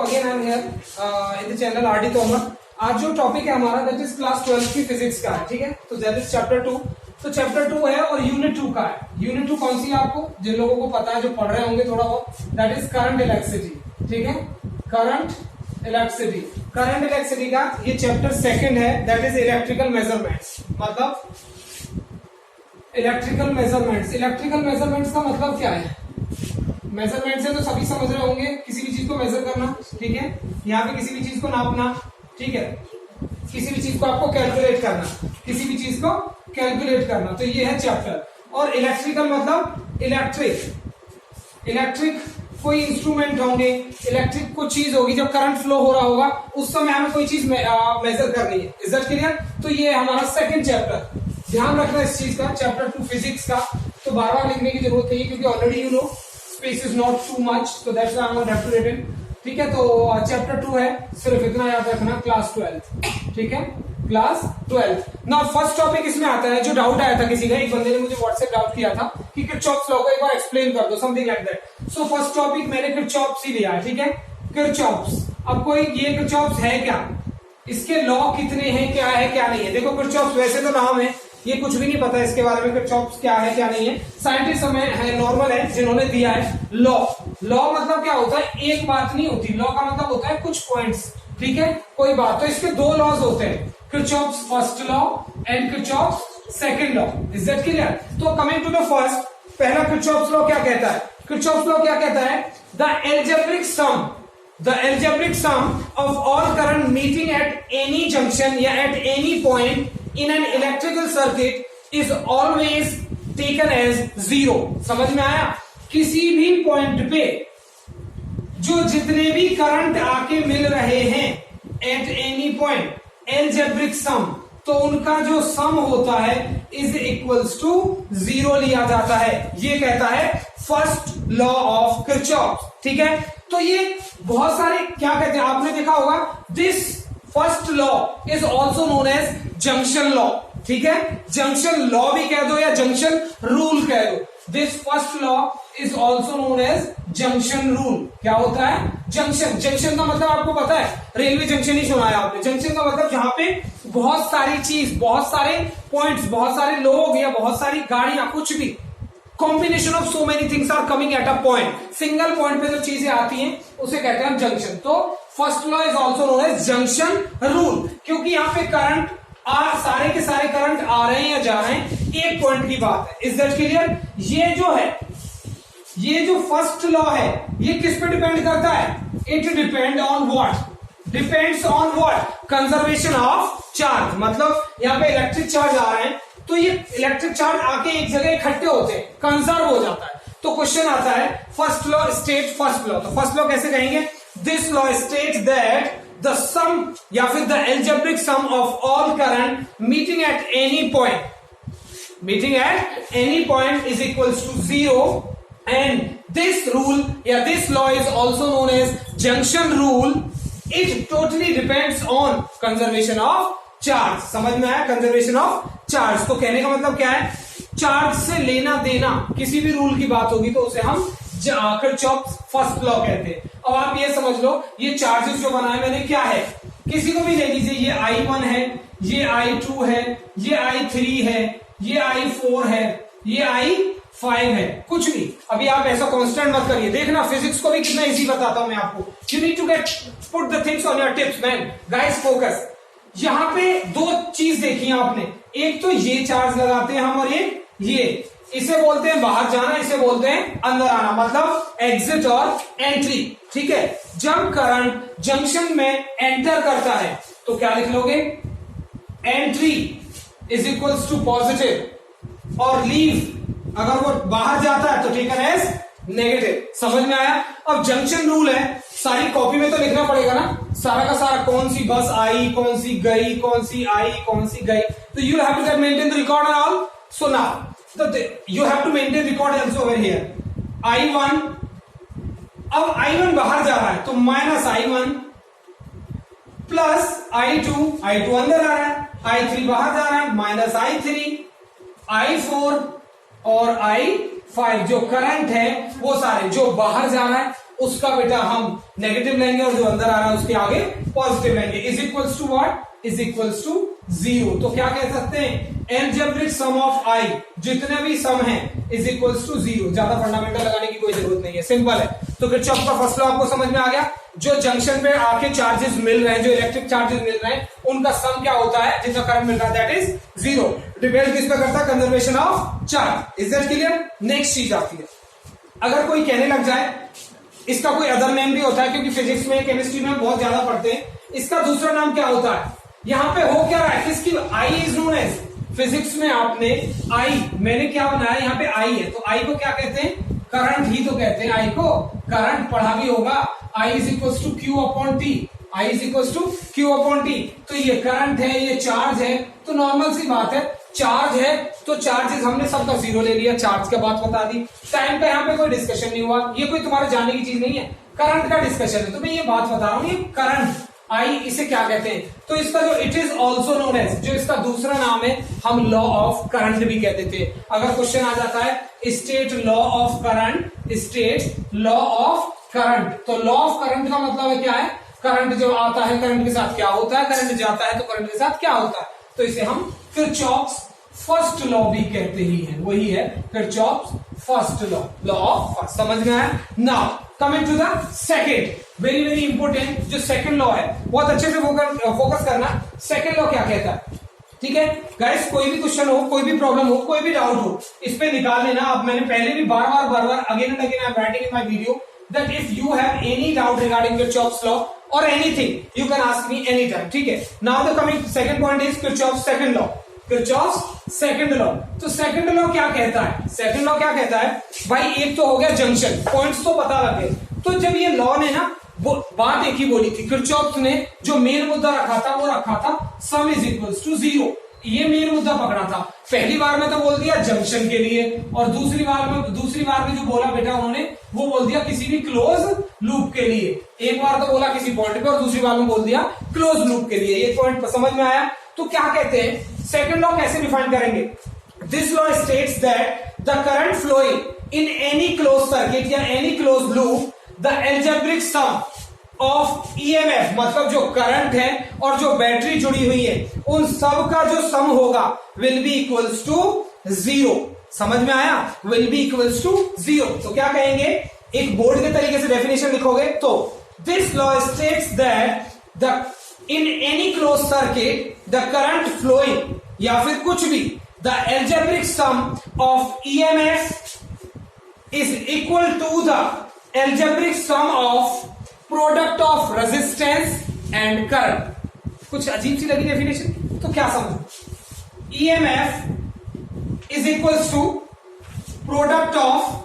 again I am here in the channel RD Tomar. आज जो topic है हमारा दैट इज क्लास 12 की फिजिक्स का है, ठीक है। तो दैट इज चैप्टर 2। तो चैप्टर 2 है और यूनिट 2 का है। यूनिट 2 कौन सी है आपको जिन लोगों को पता है, जो पढ़ रहे होंगे थोड़ा बहुत, दैट इज करंट इलेक्ट्रिसिटी, ठीक है। करंट इलेक्ट्रिसिटी, करंट इलेक्ट्रिसिटी का ये चैप्टर सेकंड है, दैट इज इलेक्ट्रिकल मेजरमेंट्स। मतलब इलेक्ट्रिकल मेजरमेंट्स, इलेक्ट्रिकल मेजरमेंट्स का मतलब क्या है? मेजरमेंट से तो सभी समझ रहे होंगे, किसी भी चीज को मेजर करना, ठीक है। यहाँ पे किसी भी चीज को नापना, ठीक है। किसी भी चीज को आपको कैलकुलेट करना, किसी भी चीज को कैलकुलेट करना, तो ये है चैप्टर। और इलेक्ट्रिकल मतलब इलेक्ट्रिक, इलेक्ट्रिक कोई इंस्ट्रूमेंट होंगे, इलेक्ट्रिक कोई चीज होगी, जब करंट फ्लो हो रहा होगा उस समय हमें कोई चीज मेजर करनी है। Is that clear? तो ये हमारा सेकंड चैप्टर, ध्यान रखना इस चीज का, चैप्टर 2 फिजिक्स का। तो बार बार लिखने की जरूरत नहीं है क्योंकि already you know space is not too much, तो that's why I am have to written, ठीक है। तो चैप्टर 2 है, सिर्फ इतना याद रखना, क्लास 12, ठीक है, क्लास 12। नाउ फर्स्ट टॉपिक इसमें आता है, जो डाउट आया था किसी का, एक बंदे ने मुझे व्हाट्सएप डाउट किया था कि किरचॉफ्स लॉ को एक बार एक्सप्लेन कर दो, something like that. So first topic मैंने किरचॉफ्स ही लिया है, ठीक है, किरचॉफ्स। अब कोई ये किरचॉफ्स है क्या, इसके लॉ कितने हैं, क्या है क्या नहीं है? देखो किरचॉफ्स वैसे तो नाम है, ये कुछ भी नहीं पता इसके बारे में किरचॉफ्स क्या है क्या नहीं है। साइंटिस्ट हमें है नॉर्मल है जिन्होंने दिया है लॉ। लॉ मतलब क्या होता है? एक बात नहीं होती, लॉ का मतलब होता है कुछ पॉइंट्स, ठीक है, कोई बात। तो इसके दो लॉज होते हैं, Kirchhoff's first law and Kirchhoff's second law. Is that clear? तो कमिंग टू द फर्स्ट, पहला किरचॉफ्स लॉ क्या कहता है? किरचॉफ्स लॉ क्या कहता है? The algebraic some, the algebraic sum of all current meeting at any junction या at any point in an electrical circuit is always taken as zero। समझ में आया? किसी भी पॉइंट पे जो जितने भी करंट आके मिल रहे हैं at any point algebraic sum, तो उनका जो सम होता है इज इक्वल्स टू जीरो लिया जाता है। ये कहता है फर्स्ट लॉ ऑफ किरचॉफ, ठीक है। तो ये बहुत सारे क्या कहते हैं, आपने देखा होगा, this first law is also known as junction law, ठीक है। जंक्शन लॉ भी कह दो या जंक्शन रूल कह दो। This first law is also known as junction rule. क्या होता है? जंक्शन। जंक्शन का मतलब आपको पता है, रेलवे जंक्शन ही सुना है आपने। जंक्शन का मतलब जहां पे बहुत सारी चीज, बहुत सारे पॉइंट्स, बहुत सारे लोग या बहुत सारी गाड़ियां, कुछ भी, combination of so many things are coming at a point. Single point पे जो चीजें आती हैं उसे कहते हैं जंक्शन। तो first law is also known as junction rule, क्योंकि यहाँ पे करंट सारे के सारे करंट आ रहे हैं या जा रहे हैं, एक पॉइंट की बात है। Is that clear? ये जो है, ये जो फर्स्ट लॉ है, ये किस पे डिपेंड करता है? It depend on what? Depends on what? Conservation of charge. मतलब यहाँ पे इलेक्ट्रिक चार्ज आ रहे हैं, तो ये इलेक्ट्रिक चार्ज आके एक जगह इकट्ठे होते हैं, कंजर्व हो जाता है। तो क्वेश्चन आता है first law state first law. तो फर्स्ट लॉ कैसे कहेंगे? This law states that the sum या फिर the algebraic sum of all current meeting at any point, meeting at any point is equals to zero, and this rule या this law is also known as junction rule. It totally depends on conservation of charge. समझ में आया? Conservation of charge. तो कहने का मतलब क्या है? चार्ज से लेना देना, किसी भी रूल की बात होगी तो उसे हम किरचॉफ्स फर्स्ट लॉ कहते हैं। अब आप ये समझ लो, ये चार्जेस जो बनाए मैंने क्या है, किसी को भी ले लीजिए, ये I1 है, ये I2 है, ये I3 है, ये I4 है, ये I5 है, कुछ भी। अभी आप ऐसा कांस्टेंट मत करिए, देखना फिजिक्स को भी कितना इजी बताता हूं मैं आपको। You need to get put the things on your tips man, guys focus. यहां पे दो चीज देखी आपने, एक तो ये चार्ज लगाते हैं हम, और ये इसे बोलते हैं बाहर जाना, इसे बोलते हैं अंदर आना, मतलब एग्जिट और एंट्री, ठीक है। जब करंट जंक्शन में एंटर करता है तो क्या लिख लोगे? Entry is equals to positive, और लीव अगर वो बाहर जाता है तो टेकन एज नेगेटिव। समझ में आया? अब जंक्शन रूल है, सारी कॉपी में तो लिखना पड़ेगा ना, सारा का सारा, कौन सी बस आई, कौन सी गई, कौन सी आई, कौन सी गई। तो you have to maintain the record and all. So now you have to maintain record also over here। I1, अब I1 बाहर जा रहा है तो minus I1 plus I2, I2 अंदर आ रहा है, I3 बाहर जा रहा है, माइनस I3, I4 और I5। जो करंट है वो सारे जो बाहर जा रहा है उसका बेटा हम नेगेटिव लेंगे और जो अंदर आ रहा है उसके आगे पॉजिटिव लेंगे। Is equals to what? Is equals to 0। तो क्या कह सकते हैं? एलजेब्रिक सम ऑफ आई, जितने भी सम है, इज इक्वल्स टू 0। ज्यादा फंडामेंटल लगाने की कोई जरूरत नहीं है, सिंपल है। तो किरचॉफ का फर्स्ट लॉ आपको समझ में आ गया। जो जंक्शन पे आके चार्जेस मिल रहे हैं, जो इलेक्ट्रिक चार्जेस मिल रहे हैं, उनका सम क्या होता है? जितना करंट मिल रहा है दैट इज 0। डिपेंड किस पे करता है? Conservation of charge. Is that clear? Next चीज आती है, अगर कोई कहने लग जाए, इसका कोई अदर नेम भी होता है, क्योंकि फिजिक्स में केमिस्ट्री में बहुत ज्यादा पढ़ते हैं, इसका दूसरा नाम क्या होता है? यहां पे हो क्या रहा है? किसकी? I is known as, physics में आपने आई, मैंने क्या बनाया यहाँ पे? आई है, तो आई को क्या कहते हैं? करंट ही तो कहते हैं आई को, करंट पढ़ा भी होगा। I is equal to Q upon T, I is equal to Q upon T. तो ये करंट है, ये चार्ज है, तो नॉर्मल सी बात है, चार्ज है तो चार्जेस हमने सबका 0 ले लिया, चार्ज का बात बता दी। टाइम का यहाँ पे कोई डिस्कशन नहीं हुआ, ये कोई तुम्हारे जानने की चीज नहीं है, करंट का डिस्कशन है, तो मैं ये बात बता रहा हूं, ये करंट आई, इसे क्या कहते हैं? तो इसका जो it is also known as, जो इसका दूसरा नाम है, हम लॉ ऑफ करंट भी कहते थे। अगर क्वेश्चन आ जाता है state law of current, state law of current, तो लॉ ऑफ करंट का मतलब है क्या है? करंट जो आता है करंट के साथ क्या होता है, करंट जाता है तो करंट के साथ क्या होता है, तो इसे हम किरचॉफ्स फर्स्ट लॉ भी कहते ही हैं, वही है Kirchhoff's first law, law of first. समझ में आया? Now coming to the second, very very important, जो सेकंड लॉ है, बहुत अच्छे से फोकस करना। सेकंड लॉ क्या कहता है? ठीक है गाइस, कोई भी क्वेश्चन हो, कोई भी प्रॉब्लम हो, कोई भी डाउट हो, इस पे निकाल लेना। अब मैंने पहले भी बार बार again and again I am writing in my video that if you have any doubt regarding Kirchhoff's law or anything, you can ask me anytime. ठीक है, now the coming second point is Kirchhoff's second law, Kirchhoff's second law। तो second law क्या कहता है? second law क्या कहता है भाई? एक तो हो गया जंक्शन, पॉइंट्स तो पता लग गए। तो जब ये लॉ ने ना वो बात एक ही बोली थी, किरचॉफ ने जो मेन मुद्दा रखा था वो रखा था सम इज इक्वल्स टू 0, ये मेन मुद्दा पकड़ा था। पहली बार में तो बोल दिया जंक्शन के लिए, और दूसरी बार में जो बोला बेटा उन्होंने, वो बोल दिया किसी भी क्लोज लूप के लिए। एक बार तो बोला किसी पॉइंट पे और दूसरी बार में बोल दिया क्लोज लूप के लिए। ये पॉइंट समझ में आया? तो क्या कहते हैं, सेकंड लॉ कैसे डिफाइन करेंगे? This law states that the current flowing in any close circuit या any close loop, the algebraic sum of EMF, मतलब जो करंट है और जो बैटरी जुड़ी हुई है, उन सब का जो सम होगा विल बी इक्वल्स टू 0। समझ में आया? Will be equals to 0। तो क्या कहेंगे? एक बोर्ड के तरीके से डेफिनेशन लिखोगे तो this law states that the in any close circuit the current flowing, या फिर कुछ भी, the algebraic sum of EMF is equal to the algebraic sum of product of resistance and current. कुछ अजीब सी लगी डेफिनेशन, तो क्या समझो? EMF is equals to product of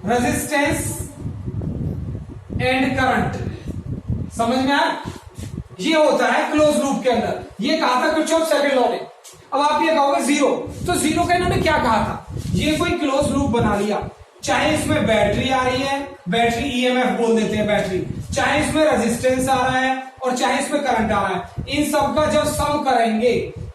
resistance and current. समझ में आया? ये होता है क्लोज लूप के अंदर, ये कहा था किरचॉफ सेकंड लॉ ने। अब आप ये कहोगे 0, तो 0 का इन्होंने क्या कहा था? ये कोई क्लोज लूप बना लिया, चाहे इसमें बैटरी आ रही है, बैटरी ईएमएफ बोल देते हैं बैटरी, चाहे इसमें रेजिस्टेंस आ रहा है और चाहे इसमें करंट आ रहा है, इन सब का जब सम करेंगे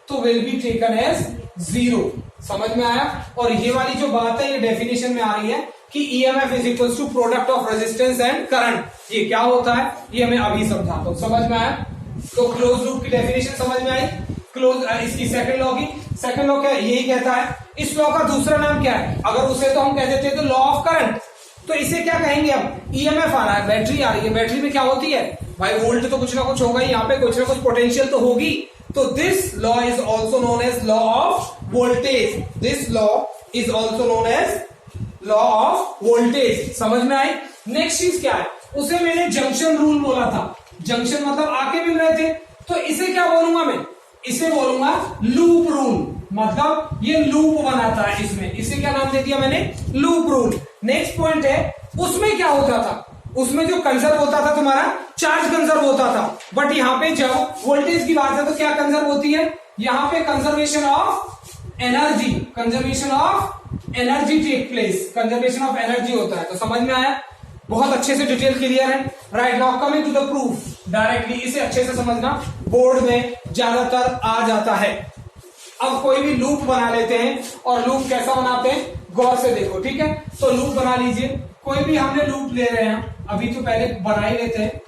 तो विल बी टेकन एज 0। समझ में आया? और ये वाली जो बात है ये डेफिनेशन में आ रही है कि EMF is equals to product of resistance and current. ये क्या होता है ये मैं अभी समझाता हूं। समझ में आया? तो क्लोज लूप की डेफिनेशन समझ में आई। क्लोज इसकी सेकंड लॉ की, सेकंड लॉ क्या यही कहता है। इस लॉ का दूसरा नाम क्या है? अगर उसे तो हम कह देते हैं तो लॉ ऑफ करंट, तो इसे क्या कहेंगे हम? ईएमएफ आ रहा है, बैटरी आ रही है, बैटरी में क्या होती है भाई? वोल्ट तो कुछ ना कुछ होगा ही, यहाँ पे कुछ ना कुछ पोटेंशियल तो होगी। तो this law is also known as law of voltage. This law is also known as law of voltage. समझ में आई? नेक्स्ट चीज क्या है? उसे मैंने जंक्शन रूल बोला था। जंक्शन मतलब आके मिल रहे थे, तो इसे क्या बोलूंगा मैं? इसे बोलूंगा लूप रूल, मतलब ये लूप बनाता है इसमें, इसे क्या नाम दे दिया मैंने? Loop rule. नेक्स्ट पॉइंट है, उसमें क्या होता था? उसमें जो कंजर्व होता था तुम्हारा चार्ज कंजर्व होता था, बट यहाँ पे जब वोल्टेज की बात है तो क्या कंजर्व होती है? यहाँ पे conservation of energy, conservation of energy take place, conservation of energy होता है। तो समझ में आया? बहुत अच्छे से डिटेल क्लियर है। Right now coming to the proof, directly इसे अच्छे से समझना, बोर्ड में ज्यादातर आ जाता है। अब कोई भी लूप बना लेते हैं, और लूप कैसा बनाते हैं गौर से देखो, ठीक है? तो लूप बना लीजिए, कोई भी हमने लूप ले रहे हैं, अभी तो पहले बना ही लेते हैं।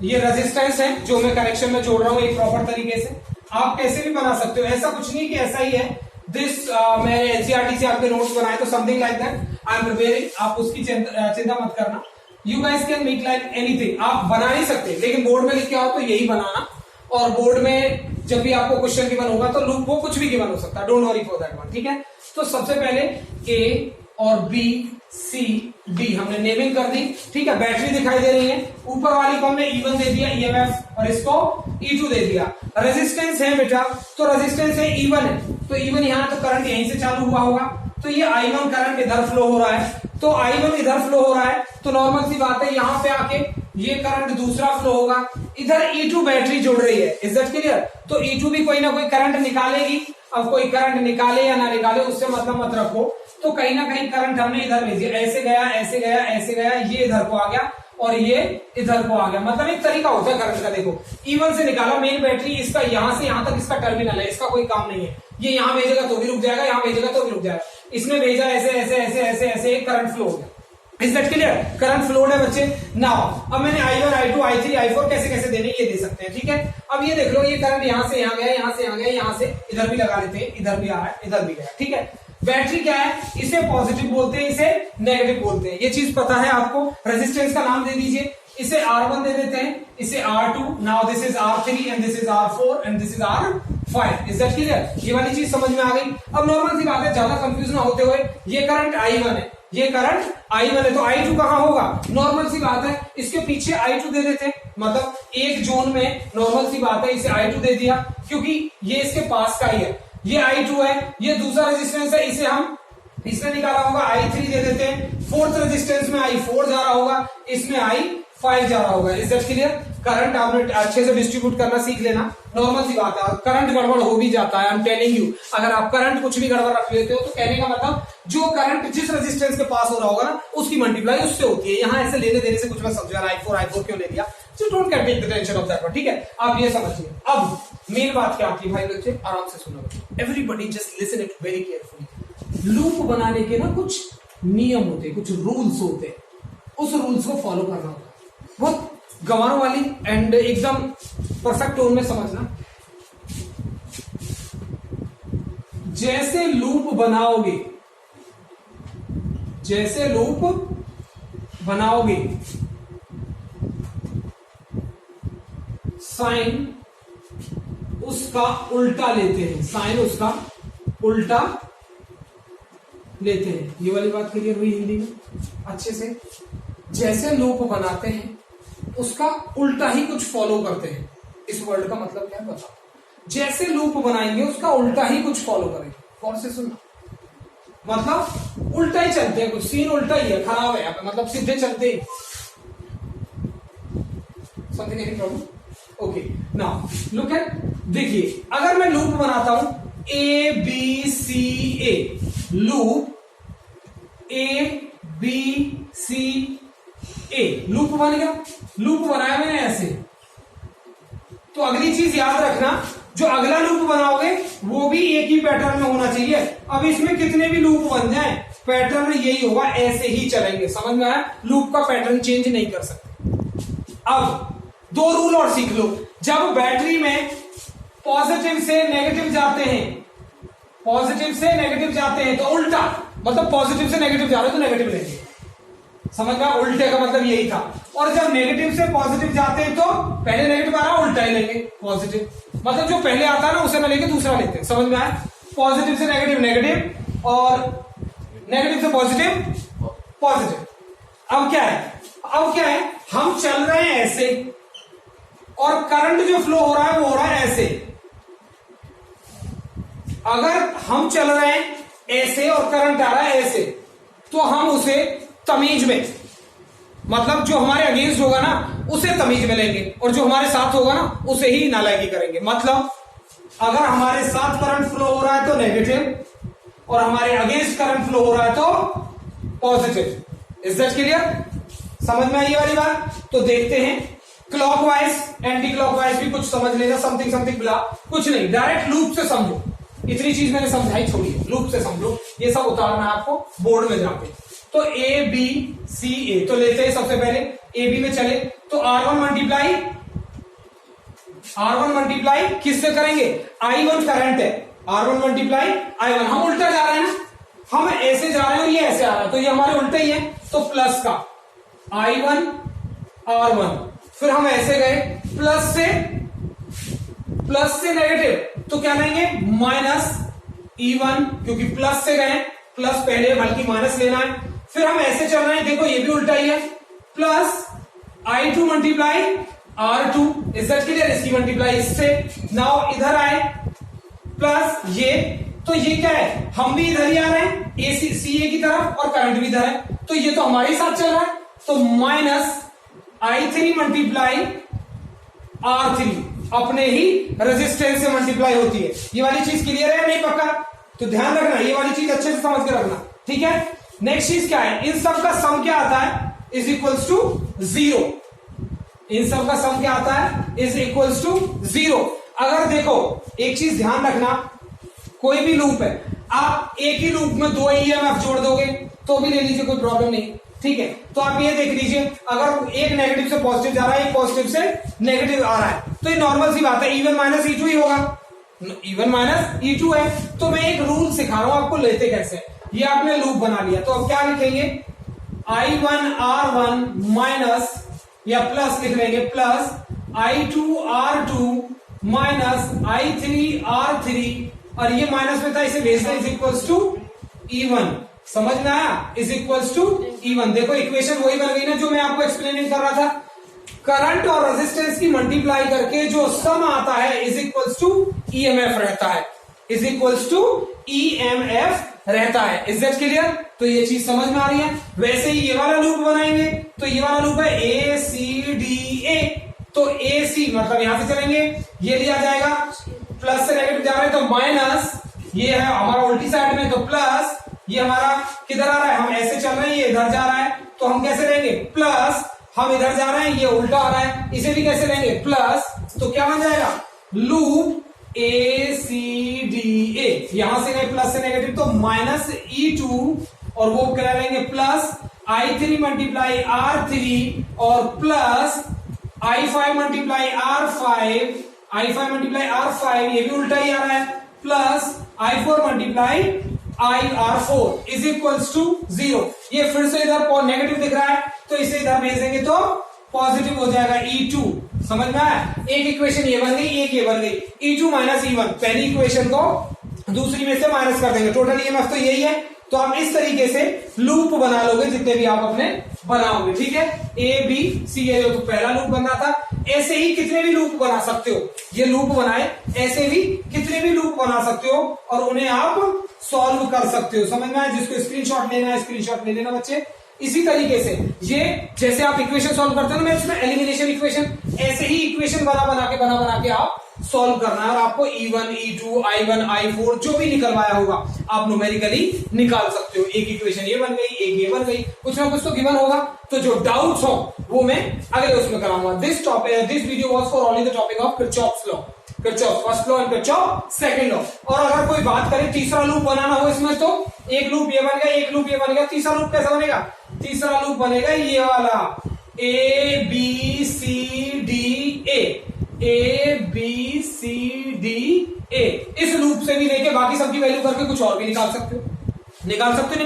ये रेजिस्टेंस है जो मैं कनेक्शन में जोड़ रहा हूं एक प्रॉपर तरीके से। आप कैसे भी बना सकते हो, ऐसा कुछ नहीं कि ऐसा ही है। दिस मैंने एनसीईआरटी से आपके नोट्स बनाए तो something like that I am preparing, आप उसकी चिंता मत करना। You guys can make like anything, आप बना नहीं सकते लेकिन बोर्ड में लिख के आओ तो यही बनाना। और बोर्ड में जब भी आपको क्वेश्चन गिवन होगा तो लूप वो कुछ भी गिवन हो सकता है, don't worry for that one, ठीक है। तो सबसे पहले ए और बी सी डी हमने नेमिंग कर दी, ठीक है। बैटरी दिखाई दे रही है, ऊपर वाली को हमने E1 दे दिया ईएमएफ और इसको E2 दे दिया। रेजिस्टेंस है बेटा, तो रेजिस्टेंस है E1 है, तो E1 यहां तो करंट यहीं से चालू हुआ होगा, तो ये I1 करंट इधर फ्लो हो रहा है, तो I1 इधर फ्लो हो रहा है, तो नॉर्मल सी बात है यहां पे आके ये करंट दूसरा फ्लो होगा, इधर E2 बैटरी जुड़ रही है, इज दैट क्लियर। तो E2 भी कोई ना कोई करंट निकालेगी। अब कोई करंट निकाले या ना निकाले उससे मतलब मत रखो, तो कहीं ना कहीं करंट हमने इधर भेज दिया, ऐसे गया ऐसे गया ऐसे गया, ये इधर को आ गया और ये इधर को आ गया। मतलब एक तरीका होता है करंट का, देखो E1 से निकाला मेन बैटरी, इसका यहां से यहां तक इसका टर्मिनल है, इसका कोई काम नहीं है, ये यहां भेजेगा तो भी रुक जाएगा, यहां भेजेगा तो भी रुक जाएगा। इसने भेजा ऐसे ऐसे ऐसे ऐसे ऐसे करंट फ्लो हो गया, is that clear. Current flowed है बच्चे। नाउ अब मैंने I1 I2 I3 I4 कैसे कैसे देने ये दे सकते हैं, ठीक है। अब ये देख लो, ये करंट यहां से यहां गया, यहां से यहां गया, यहां से इधर भी लगा लेते हैं, इधर भी आ रहा है इधर भी गया, ठीक है। बैटरी क्या है, इसे पॉजिटिव बोलते हैं, इसे नेगेटिव बोलते हैं, ये चीज पता है आपको। रेजिस्टेंस का नाम दे दीजिए, इसे R1 दे देते हैं, इसे R2, now this is R3 and this is R4 and this is R5, is that clear. ये वाली चीज समझ में आ गई। अब नॉर्मल सी बात है, ज्यादा कंफ्यूज ना होते हुए, ये करंट I1 है, ये करंट I1 है, तो I2 कहां होगा, नॉर्मल सी बात है इसके पीछे I2 दे देते हैं, मतलब एक जोन में नॉर्मल सी बात है इसे I2 दे दिया, क्योंकि ये इसके पास का ही है, ये I2 है, ये दूसरा रेजिस्टेंस है, इसे हम इसमें निकाला होगा I3 दे देते हैं, फोर्थ रेजिस्टेंस में I4 जा रहा होगा, इसमें I5 जा रहा होगा, इज दैट क्लियर। करंट आपने अच्छे से डिस्ट्रीब्यूट करना सीख लेना, नॉर्मल सी बात है। करंट गड़बड़ हो भी जाता है, आई एम टेलिंग यू, अगर आप करंट कुछ भी गड़बड़ रख लेते हो तो कहने का मतलब जो करंट जिस रेजिस्टेंस के पास हो रहा होगा ना उसकी मल्टीप्लाई उससे होती है। यहाँ ऐसे लेने देने से कुछ मैं समझा, I4 क्यों ले दिया, so don't get the tension of that one, ठीक है। आप ये समझिए। अब मेन बात क्या आती है भाई बच्चे, आराम से सुनो, everybody just listen it very carefully. Loop बनाने के ना कुछ नियम होते हैं, कुछ रूल्स होते हैं, उस रूल्स को फॉलो करना होता है। बहुत गंवारों वाली एंड एकदम परफेक्ट टोन में समझना। जैसे लूप बनाओगे, जैसे लूप बनाओगे, साइन उसका उल्टा लेते हैं, साइन उसका उल्टा लेते हैं। ये वाली बात क्लियर हुई हिंदी में अच्छे से। जैसे लूप बनाते हैं उसका उल्टा ही कुछ फॉलो करते हैं। इस वर्ड का मतलब क्या है बताओ। जैसे लूप बनाएंगे उसका उल्टा ही कुछ फॉलो करेंगे। कौन से सुनना, मतलब उल्टा ही चलते हैं, कुछ सीन उल्टा ही है, खराब है यहाँ पे, मतलब सीधे चलते ही। Something any problem? Okay now look at, देखिए अगर मैं लूप बनाता हूं A B C A, loop A B C A, loop बन गया। लूप बनाया मैंने ऐसे, तो अगली चीज याद रखना, जो अगला लूप बनाओगे वो भी एक ही पैटर्न में होना चाहिए। अब इसमें कितने भी लूप बन जाएं पैटर्न यही होगा, ऐसे ही चलेंगे। समझ में आया? लूप का पैटर्न चेंज नहीं कर सकते। अब दो रूल और सीख लो। जब बैटरी में पॉजिटिव से नेगेटिव जाते हैं, पॉजिटिव से नेगेटिव जाते हैं तो उल्टा, मतलब पॉजिटिव से नेगेटिव जा रहे हो तो नेगेटिव लेंगे। समझ में? उल्टे का मतलब यही था। और जब नेगेटिव से पॉजिटिव जाते हैं तो पहले नेगेटिव आ रहा उल्टा ही लेंगे पॉजिटिव, मतलब जो पहले आता है ना उसे ना लेके दूसरा लेते हैं। समझ में आया? पॉजिटिव से नेगेटिव नेगेटिव और नेगेटिव से पॉजिटिव पॉजिटिव। अब क्या है, अब क्या है, हम चल रहे हैं ऐसे और करंट जो फ्लो हो रहा है वो हो रहा है ऐसे। अगर हम चल रहे हैं ऐसे और करंट आ रहा है ऐसे, तो हम उसे तमीज में, मतलब जो हमारे अगेंस्ट होगा ना उसे तमीज में लेंगे और जो हमारे साथ होगा ना उसे ही नालायकी करेंगे। मतलब अगर हमारे साथ करंट फ्लो हो रहा है तो नेगेटिव और हमारे अगेंस्ट करंट फ्लो हो रहा है तो पॉजिटिव। Is that clear? समझ में आई ये वाली बात? तो देखते हैं क्लॉकवाइज एंटी क्लॉकवाइज भी कुछ समझ लेना। समथिंग समथिंग बिला कुछ नहीं, डायरेक्ट लूप से समझो। इतनी चीज मैंने समझाई, छोड़िए, लूप से समझो, ये सब उतारना है आपको बोर्ड में जाके। तो ए बी सी ए, तो लेते हैं सबसे पहले ए बी में चले, तो R1 मल्टीप्लाई किससे करेंगे, I1 करंट है, R1 मल्टीप्लाई I1, हम उल्टा जा रहे हैं ना, हम ऐसे जा रहे हैं और ये ऐसे आ रहा है, तो ये हमारे उल्टे ही है, तो प्लस का I1 R1, फिर हम ऐसे गए प्लस से नेगेटिव, तो क्या लेंगे माइनस E1, क्योंकि प्लस से गए, प्लस पहले बल्कि माइनस लेना है, फिर हम ऐसे चल रहे हैं, देखो ये भी उल्टा ही है, plus I2 multiply R2, is that clear, इसकी मल्टीप्लाई इससे, नाउ इधर आए प्लस ये, तो ये क्या है, हम भी इधर ही आ रहे हैं CA की तरफ और करंट भी इधर है, तो ये तो हमारे साथ चल रहा है, तो माइनस I3 मल्टीप्लाई R3, अपने ही रेजिस्टेंस से मल्टीप्लाई होती है। ये वाली चीज क्लियर है नहीं पक्का, तो ध्यान रखना, ये वाली चीज अच्छे से समझ के रखना, ठीक है। नेक्स्ट चीज क्या है, इन सब का सम क्या आता है, इज इक्वल्स टू 0, इन सब का सम क्या आता है, इज इक्वल्स टू 0। अगर देखो एक चीज ध्यान रखना, कोई भी लूप है, आप एक ही लूप में 2 EMF जोड़ दोगे तो भी ले लीजिए, कोई प्रॉब्लम नहीं, ठीक है। तो आप ये देख लीजिए, अगर एक नेगेटिव से पॉजिटिव जा रहा है, एक पॉजिटिव से नेगेटिव आ रहा है, तो ये नॉर्मल सी बात है, E1 माइनस E2 ही होगा, E1 माइनस E2 है। तो मैं एक रूल सिखा रहा हूं आपको, लेते कैसे, ये आपने लूप बना लिया, तो अब क्या लिखेंगे, I1 R1 माइनस या प्लस लिख लेंगे, plus I2 R2 minus I3 R3, और ये माइनस में था, इसे भेज दें, इज इक्वल्स टू E1, समझ में आया, इज इक्वल्स टू E1। देखो इक्वेशन वही बन गई ना जो मैं आपको एक्सप्लेन कर रहा था, करंट और रेजिस्टेंस की मल्टीप्लाई करके जो सम आता है इज इक्वल्स टू EMF रहता है, इज इक्वल्स टू EMF रहता है, इज दैट क्लियर। तो ये चीज समझ में आ रही है। वैसे ही ये वाला लूप बनाएंगे, तो ये वाला लूप है ACDA, तो AC मतलब यहां से चलेंगे, ये लिया जाएगा, प्लस से नेगेटिव जा रहा है तो माइनस, ये है हमारा उल्टी साइड में, तो प्लस, ये हमारा किधर आ रहा है, हम ऐसे चल रहे हैं, ये इधर जा रहा है, तो हम कैसे लेंगे, प्लस, हम इधर जा रहे हैं, ये उल्टा आ रहा है, इसे भी कैसे लेंगे, प्लस, तो क्या बन जाएगा, लूप ACDA, यहां से गए प्लस से नेगेटिव, तो माइनस E2, और वो क्या लेंगे, प्लस I3 मल्टीप्लाई R3, और प्लस I5 मल्टीप्लाई R5, ये भी उल्टा ही आ रहा है, plus I4 multiply IR4 is equals to 0। ये फिर से इधर नेगेटिव दिख रहा है, तो इसे इधर भेज देंगे तो पॉजिटिव हो जाएगा, E2, समझ में आया। एक इक्वेशन ये बन गई, एक ये बन गई, E2 माइनस E1, पहली इक्वेशन को दूसरी में से माइनस कर देंगे, टोटल EMF तो यही है। तो आप इस तरीके से लूप बना लोगे जितने भी आप अपने बनाओगे, ठीक है। ABC जो तो पहला लूप बन रहा था, ऐसे ही कितने भी लूप बना सकते हो, ये लूप बनाए, ऐसे भी कितने भी लूप बना सकते हो और उन्हें आप सॉल्व कर सकते हो, समझ में आया। जिसको स्क्रीनशॉट लेना है स्क्रीनशॉट ले लेना बच्चे। इसी तरीके से ये जैसे आप इक्वेशन सॉल्व करते हो ना, मैं इसमें एलिमिनेशन इक्वेशन, ऐसे ही इक्वेशन बना के आप सॉल्व करना है, और आपको E1 E2 I1 I4 जो भी निकलवाया होगा आप न्यूमेरिकली निकाल सकते हो। एक इक्वेशन ये बन गई, एक ये बन गई, कुछ ना कुछ तो गिवन होगा। तो जो डाउट्स हो वो मैं अगले उसमें कराऊंगा। This video was for only the topic of Kirchhoff's law, Kirchhoff first law and Kirchhoff second law. और अगर कोई बात करे तीसरा लूप बनाना हो इसमें, तो एक लूप ये बन गया, एक लूप ये बन गया, तीसरा लूप कैसा बनेगा, तीसरा लूप बनेगा ये वाला ABCDA। इस लूप से भी लेके बाकी सबकी वैल्यू करके कुछ और भी निकाल सकते हो, नहीं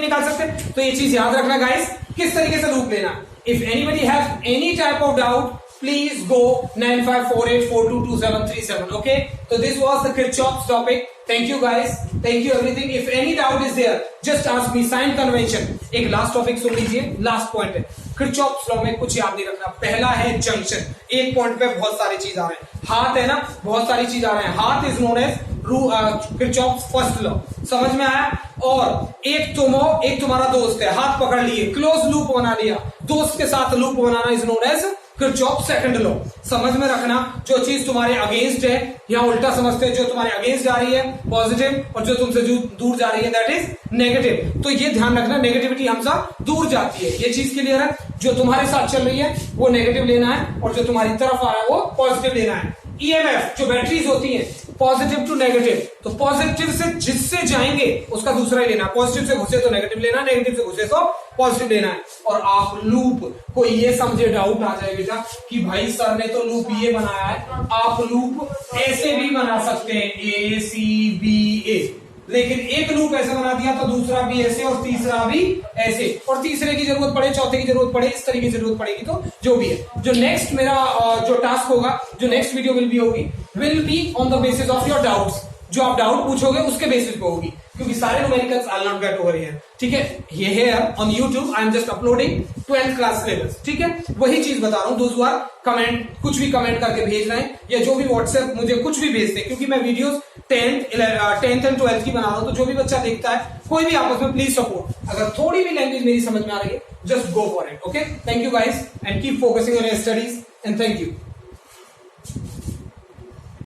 निकाल सकते। तो ये चीज याद रखना गाइस, किस तरीके से लूप लेना। If anybody have any type of doubt, please go 9548422737. Okay, so this was the Kirchhoff's topic. Thank you guys, thank you everything. If any doubt is there, just ask me. Sign convention. एक last topic सुन लीजिए, last point है Kirchhoff's law में। कुछ याद नहीं रखना। पहला है जंक्शन, एक पॉइंट पे बहुत सारी चीज आ रहे हैं। हाथ है ना, बहुत सारी चीज आ रहे हैं। हाथ is known as Kirchhoff's first law, समझ में आया। और एक तुम्हारा दोस्त है, हाथ पकड़ लिए, क्लोज लूप बना लिया। दोस्त के साथ लूप बनाना is known as Kirchhoff second law. समझ में रखना, जो चीज तुम्हारे अगेंस्ट है या उल्टा समझते हैं, जो तुम्हारे अगेंस्ट जा रही है पॉजिटिव, और जो तुमसे दूर जा रही है दैट इज नेगेटिव। तो ये ध्यान रखना, नेगेटिविटी हमसे दूर जाती है, ये चीज क्लियर है। जो तुम्हारे साथ चल रही है वो नेगेटिव लेना है, और जो तुम्हारी तरफ आ रहा है वो पॉजिटिव लेना है। EMF जो बैटरीज होती हैं, पॉजिटिव टू नेगेटिव, तो पॉजिटिव से जिससे जाएंगे उसका दूसरा ही लेना, पॉजिटिव से घुसे तो नेगेटिव लेना, नेगेटिव से घुसे तो पॉजिटिव लेना है। और आप लूप, कोई ये समझे डाउट आ जाए बेटा कि भाई सर ने तो लूप ये बनाया है, आप लूप ऐसे भी बना सकते हैं, ए सी बी ए, लेकिन एक लूप ऐसे बना दिया तो दूसरा भी ऐसे और तीसरा भी ऐसे, और तीसरे की जरूरत पड़े, चौथे की जरूरत पड़े, इस तरीके की जरूरत पड़ेगी, तो जो भी है। जो नेक्स्ट मेरा जो टास्क होगा, जो next video will be on the basis of your doubts, जो आप डाउट पूछोगे उसके बेसिस पे होगी, क्योंकि सारे numericals I will not get over here, ठीक है। ये है on YouTube, I am just uploading 12th class syllabus, ठीक है। वही चीज बता रहा हूं, दोस्तों कमेंट, कुछ भी कमेंट करके भेज रहे हैं, या जो भी व्हाट्सएप मुझे कुछ भी भेजते हैं, क्योंकि मैं वीडियोस 10th एंड 12th की बना रहा हूं, तो जो भी बच्चा देखता है, कोई भी आपस में प्लीज सपोर्ट, अगर थोड़ी भी लैंग्वेज मेरी समझ में आ रही है, just go for it, okay. Thank you guys and keep focusing on your studies and thank you.